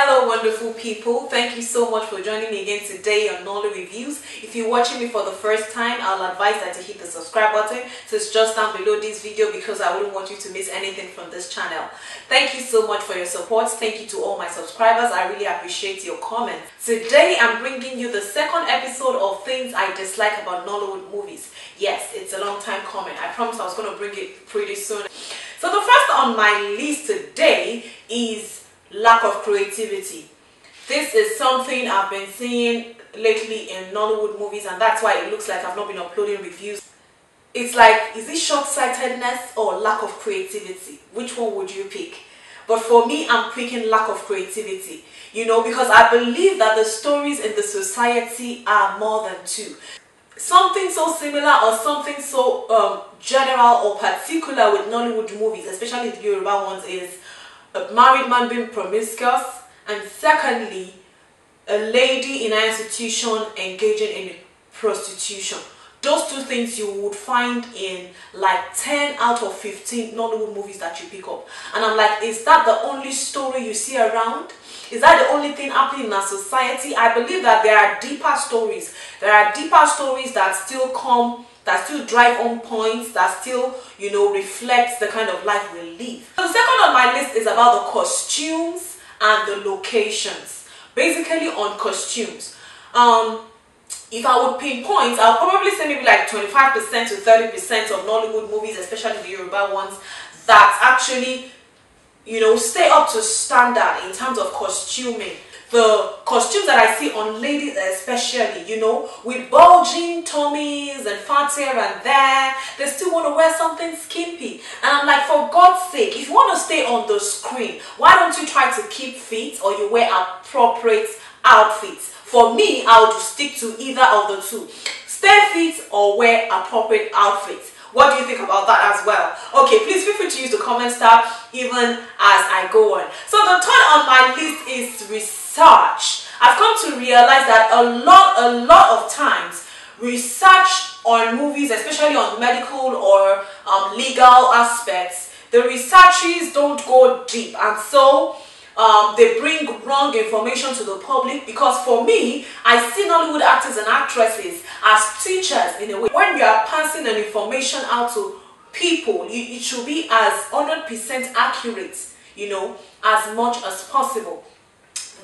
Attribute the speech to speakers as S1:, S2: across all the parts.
S1: Hello wonderful people, thank you so much for joining me again today on Nollywood Reviews. If you're watching me for the first time, I'll advise that you hit the subscribe button. So it's just down below this video because I wouldn't want you to miss anything from this channel. Thank you so much for your support. Thank you to all my subscribers. I really appreciate your comments. Today I'm bringing you the second episode of things I dislike about Nollywood movies. Yes, it's a long time coming. I promised I was going to bring it pretty soon. So the first on my list today is lack of creativity. This is something I've been seeing lately in Nollywood movies, and that's why it looks like I've not been uploading reviews. It's like, is it short-sightedness or lack of creativity? Which one would you pick? But for me, I'm picking lack of creativity, you know, because I believe that the stories in the society are more than two. Something so similar or something so general or particular with Nollywood movies, especially the Yoruba ones, is a married man being promiscuous, and secondly, a lady in an institution engaging in prostitution. Those two things you would find in like 10 out of 15 Nollywood movies that you pick up. And I'm like, is that the only story you see around? Is that the only thing happening in our society? I believe that there are deeper stories. There are deeper stories that still come, that still drive on points, that still, you know, reflects the kind of life we live. So the second on my list is about the costumes and the locations. Basically on costumes. If I would pinpoint, I'll probably say maybe like 25% to 30% of Nollywood movies, especially the Yoruba ones, that actually, you know, stay up to standard in terms of costuming. The costumes that I see on ladies especially, you know, with bulging tummies and fat here and there, they still want to wear something skimpy. And I'm like, for God's sake, if you want to stay on the screen, why don't you try to keep fit or you wear appropriate outfits? For me, I would stick to either of the two. Stay fit or wear appropriate outfits. What do you think about that as well? Okay, please feel free to use the comment tab even as I go on. So the third on my list is research. I've come to realize that a lot of times research on movies, especially on medical or legal aspects, the researchers don't go deep, and so they bring wrong information to the public. Because for me, I see Nollywood actors and actresses as teachers in a way. When you are passing an information out to people, it should be as 100% accurate, you know, as much as possible.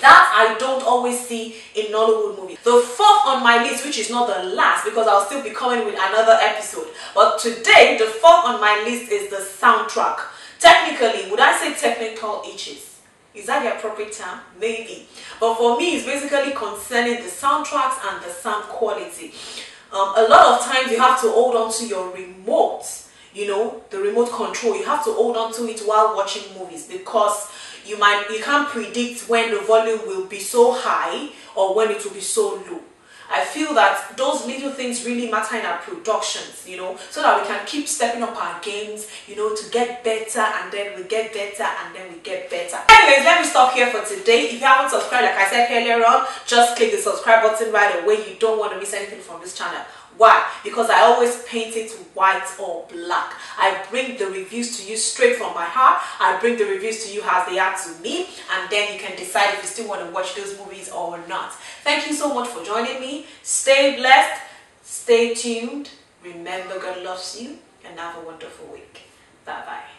S1: That I don't always see in Nollywood movies. The fourth on my list, which is not the last because I'll still be coming with another episode, but today the fourth on my list is the soundtrack. Technically, would I say technical issues? Is that the appropriate term? Maybe. But for me, it's basically concerning the soundtracks and the sound quality. A lot of times you have to hold on to your remote, you know, the remote control. You have to hold on to it while watching movies because you can't predict when the volume will be so high or when it will be so low. I feel that those little things really matter in our productions, you know, so that we can keep stepping up our games, you know, to get better, and then we get better, and then we get better. Anyways, let me stop here for today. If you haven't subscribed, like I said earlier on, just click the subscribe button right away. You don't want to miss anything from this channel. Why? Because I always paint it white or black. I bring the reviews to you straight from my heart. I bring the reviews to you as they are to me, and then you can decide if you still want to watch those movies or not. Thank you so much for joining me. Stay blessed, stay tuned. Remember, God loves you, and have a wonderful week. Bye-bye.